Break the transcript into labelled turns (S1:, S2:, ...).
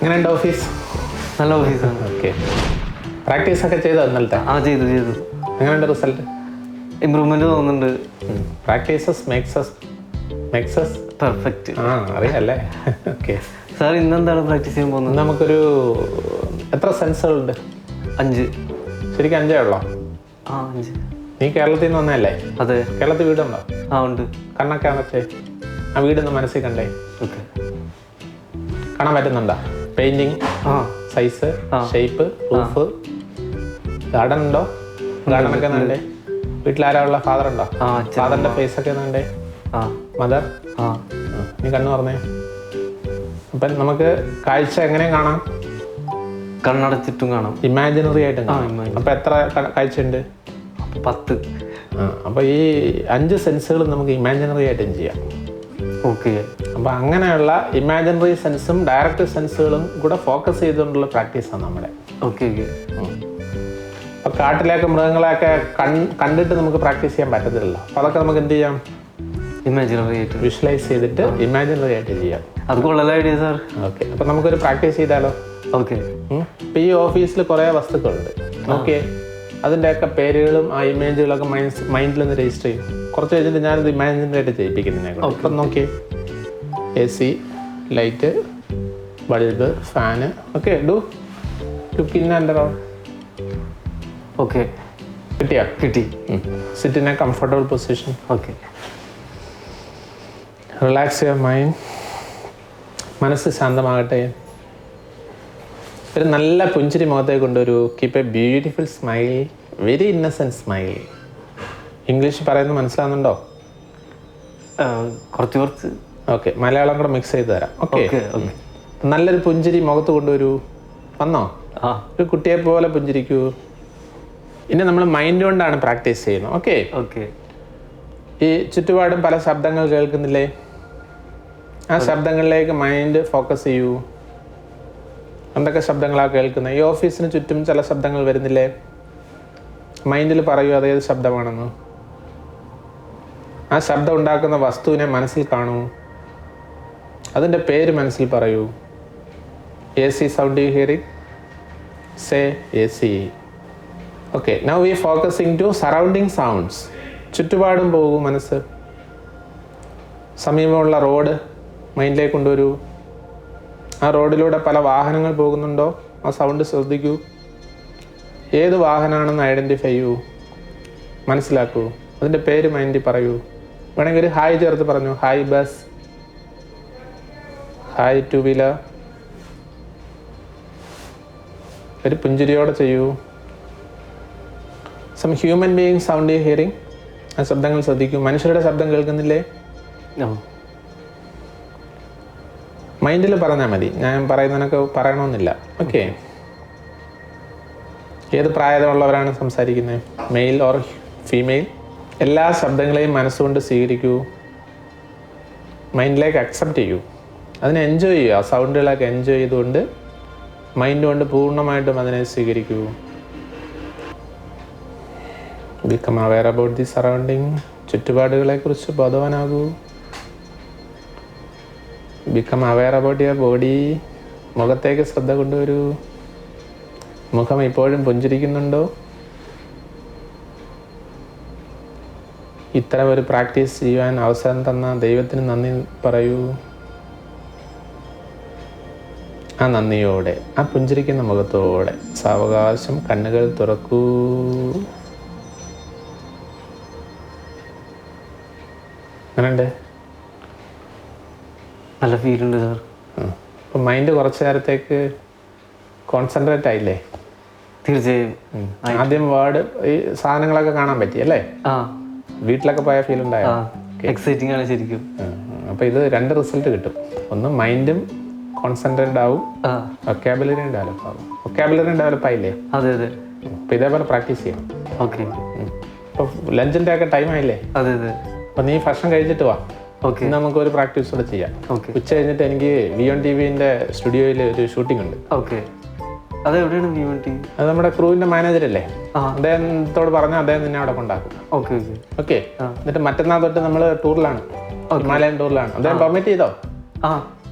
S1: എങ്ങനെയുണ്ട് ഓഫീസ്?
S2: നല്ല ഓഫീസാണ്.
S1: ഓക്കെ. പ്രാക്ടീസൊക്കെ ചെയ്തോ ഇന്നലത്തെ?
S2: ചെയ്തു.
S1: എങ്ങനെയുണ്ട് റിസൾട്ട്?
S2: ഇമ്പ്രൂവ്മെന്റ് തോന്നുന്നുണ്ട്.
S1: Practices makes
S2: perfect.
S1: അറിയാല്ലേ? ഓക്കെ.
S2: സാർ ഇന്നെന്താണ് പ്രാക്ടീസ് ചെയ്യാൻ പോകുന്നത്?
S1: നമുക്കൊരു എത്ര സെൻസുകളുണ്ട്?
S2: 5.
S1: ശരിക്കും 5 ഉള്ളോ?
S2: 5.
S1: നീ കേരളത്തിൽ നിന്ന് വന്നതല്ലേ?
S2: അതെ.
S1: കേരളത്തിൽ വീടുണ്ടോ?
S2: ഉണ്ട്.
S1: കണ്ണൊക്കെ അടച്ചേ. ആ വീടൊന്ന് മനസ്സിൽ കണ്ടേ.
S2: ഓക്കെ.
S1: കാണാൻ പറ്റുന്നുണ്ടോ? Painting, size, shape, roof, garden ഉണ്ടോ? ഗാർഡനൊക്കെ കണ്ടേ? വീട്ടിലാരാ ഉള്ള? ഫാദർ ഉണ്ടോ? ഫാദറിന്റെ ഫേസ് ഒക്കെ കണ്ടേ? മദർ? നീ കണ്ണു പറഞ്ഞേ. അപ്പം നമുക്ക് കാഴ്ച എങ്ങനെ കാണാം?
S2: കണ്ണടച്ചിട്ടും കാണാം,
S1: ഇമാജിനറി ആയിട്ടും കാണാം. അപ്പൊ എത്ര കാഴ്ചയുണ്ട്?
S2: 10.
S1: അപ്പൊ ഈ 5 സെൻസുകളും നമുക്ക് ഇമാജിനറി ആയിട്ടും ചെയ്യാം.
S2: ഓക്കെ.
S1: അപ്പൊ അങ്ങനെയുള്ള ഇമാജിനറി സെൻസും ഡയറക്റ്റ് സെൻസുകളും കൂടെ ഫോക്കസ് ചെയ്തുകൊണ്ടുള്ള പ്രാക്ടീസാണ് നമ്മുടെ.
S2: ഓക്കെ.
S1: അപ്പൊ കാട്ടിലേക്ക് മൃഗങ്ങളെയൊക്കെ കണ്ടിട്ട് നമുക്ക് പ്രാക്ടീസ് ചെയ്യാൻ പറ്റത്തില്ലല്ലോ. അപ്പൊ അതൊക്കെ നമുക്ക് എന്ത് ചെയ്യാം?
S2: ഇമാജിനറി ആയിട്ട്
S1: വിഷ്വലൈസ് ചെയ്തിട്ട് ഇമാജിനറി ആയിട്ട് ചെയ്യാം.
S2: അത് കൊള്ളാല ഐഡിയ സാർ.
S1: ഓക്കെ. അപ്പൊ നമുക്കൊരു പ്രാക്ടീസ് ചെയ്താലോ?
S2: ഓക്കെ.
S1: ഇപ്പൊ ഈ ഓഫീസിൽ കുറേ വസ്തുക്കളുണ്ട്. ഓക്കെ. അതിൻ്റെയൊക്കെ പേരുകളും ആ ഇമേജുകളൊക്കെ മൈൻഡിൽ നിന്ന് രജിസ്റ്റർ ചെയ്യും. കുറച്ച് കഴിഞ്ഞിട്ട് ഞാനത് ഇമാജിനറി ആയിട്ട് ചെയ്യിപ്പിക്കുന്നതിനെ. ഇപ്പം നോക്കിയേ, AC, light, bulb, fan. Okay. Look in and around.
S2: Okay. കിട്ടി.
S1: Sit in a comfortable position.
S2: Okay.
S1: Relax your mind. മനസ്സ് ശാന്തമാകട്ടെ. ഒരു നല്ല പുഞ്ചിരി മുഖത്തേക്ക് കൊണ്ടൊരു keep a beautiful smile, very innocent smile. English പറയുന്നത് മനസ്സിലാകുന്നുണ്ടോ?
S2: കുറച്ച്.
S1: ഓക്കെ. മലയാളം കൂടെ മിക്സ് ചെയ്ത് തരാം. ഓക്കെ. നല്ലൊരു പുഞ്ചിരി മുഖത്ത് കൊണ്ടുവരൂ. വന്നോ? ഒരു കുട്ടിയെ പോലെ പുഞ്ചിരിക്കൂ. ഇനി നമ്മൾ മൈൻഡ് കൊണ്ടാണ് പ്രാക്ടീസ് ചെയ്യുന്നത്. ഓക്കെ. ഈ ചുറ്റുപാടും പല ശബ്ദങ്ങൾ കേൾക്കുന്നില്ലേ? ആ ശബ്ദങ്ങളിലേക്ക് മൈൻഡ് ഫോക്കസ് ചെയ്യൂ. എന്തൊക്കെ ശബ്ദങ്ങളാണ് കേൾക്കുന്നത്? ഈ ഓഫീസിന് ചുറ്റും ചില ശബ്ദങ്ങൾ വരുന്നില്ലേ? മൈൻഡിൽ പറയൂ അതേത് ശബ്ദമാണെന്ന്. ആ ശബ്ദം ഉണ്ടാക്കുന്ന വസ്തുവിനെ മനസ്സിൽ കാണൂ. അതിൻ്റെ പേര് മനസ്സിൽ പറയൂ. AC sound you hearing? Say AC. Okay. Now we focusing to surrounding sounds. ചുറ്റുപാടും പോകൂ മനസ്സ്. സമീപമുള്ള റോഡ് മൈൻഡിലേക്ക് കൊണ്ടുവരൂ. ആ റോഡിലൂടെ പല വാഹനങ്ങൾ പോകുന്നുണ്ടോ? ആ സൗണ്ട് ശ്രദ്ധിക്കൂ. ഏത് വാഹനമാണെന്ന് ഐഡൻറ്റിഫൈ ചെയ്യൂ, മനസ്സിലാക്കൂ. അതിൻ്റെ പേര് മൈൻഡിൽ പറയൂ. വേണമെങ്കിൽ ഒരു ഹായ് ചേർത്ത് പറഞ്ഞു. Hi bus, hi 2 wheeler. ഒരു പുഞ്ചിരിയോടെ ചെയ്യൂ. Some human being sound you hearing. ആ ശബ്ദങ്ങൾ ശ്രദ്ധിക്കൂ. മനുഷ്യരുടെ ശബ്ദം കേൾക്കുന്നില്ലേ? മൈൻഡിൽ പറഞ്ഞാൽ മതി. ഞാൻ പറയുന്നതിനൊക്കെ പറയണമെന്നില്ല. ഓക്കെ. ഏത് പ്രായമുള്ളവരാണ് സംസാരിക്കുന്നത്? Male or female? എല്ലാ ശബ്ദങ്ങളെയും മനസ്സുകൊണ്ട് സ്വീകരിക്കൂ. മൈൻഡിലേക്ക് അക്സെപ്റ്റ് ചെയ്യൂ. അതിനെ എൻജോയ് ചെയ്യൂ. ആ സൗണ്ടുകളൊക്കെ എൻജോയ് ചെയ്തുകൊണ്ട് മൈൻഡ് കൊണ്ട് പൂർണ്ണമായിട്ടും അതിനെ സ്വീകരിക്കൂ. Become aware about the surrounding. ചുറ്റുപാടുകളെക്കുറിച്ച് ബോധവാനാകൂ. Become aware about your body. മുഖത്തേക്ക് ശ്രദ്ധ കൊണ്ടുവരൂ. മുഖം ഇപ്പോഴും പുഞ്ചിരിക്കുന്നുണ്ടോ? ഇത്തരം ഒരു പ്രാക്ടീസ് ചെയ്യാൻ അവസരം തന്ന ദൈവത്തിന് നന്ദി പറയൂ. ആ നന്ദിയോടെ, ആ പുഞ്ചിരിക്കുന്ന മുഖത്തോടെ സാവകാശം കണ്ണുകൾ തുറക്കൂ. അങ്ങനെയുണ്ട്?
S2: നല്ല ഫീലുണ്ട് സാർ.
S1: അപ്പം മൈൻഡ് കുറച്ച് നേരത്തേക്ക് കോൺസെൻട്രേറ്റ് ആയില്ലേ?
S2: തീർച്ചയായും.
S1: ആദ്യം വേർഡ് ഈ സാധനങ്ങളൊക്കെ കാണാൻ പറ്റി അല്ലേ? വീട്ടിലൊക്കെ പോയ ഫീൽ ഉണ്ടായോ?
S2: എക്സൈറ്റിംഗ് ആണ് ശരിക്കും.
S1: അപ്പം ഇത് 2 റിസൾട്ട് കിട്ടും. ഒന്ന് മൈൻഡും കോൺസെൻട്രേറ്റ് ആവും, വൊക്കാബുലറിയും ഡെവലപ്പ് ആവും. വൊക്കാബുലറിയും ഡെവലപ്പ് ആയില്ലേ?
S2: അതെ.
S1: അപ്പം ഇതേപോലെ പ്രാക്ടീസ് ചെയ്യണം.
S2: ഓക്കെ.
S1: ഇപ്പം ലഞ്ചിൻ്റെ ഒക്കെ ടൈം ആയില്ലേ?
S2: അതെ.
S1: അപ്പം നീ ഭക്ഷണം കഴിച്ചിട്ട് വാ.
S2: ഓക്കെ.
S1: നമുക്കൊരു പ്രാക്ടീസ് കൂടെ ചെയ്യാം. ഉച്ച കഴിഞ്ഞിട്ട് എനിക്ക് VON TVൻ്റെ സ്റ്റുഡിയോയിൽ ഒരു ഷൂട്ടിംഗ് ഉണ്ട്.
S2: ഓക്കെ. അതെവിടെയാണ് VON TV?
S1: അത് നമ്മുടെ ക്രൂവിൻ്റെ മാനേജറല്ലേ, അദ്ദേഹത്തോട് പറഞ്ഞാൽ അദ്ദേഹം നിന്നെ അവിടെ കൊണ്ടാക്കും. എന്നിട്ട് മറ്റന്നാൾ തൊട്ട് നമ്മൾ ടൂറിലാണ്, ഹിമാലയൻ ടൂറിലാണ്. അദ്ദേഹം പെർമിറ്റ് ചെയ്തോ?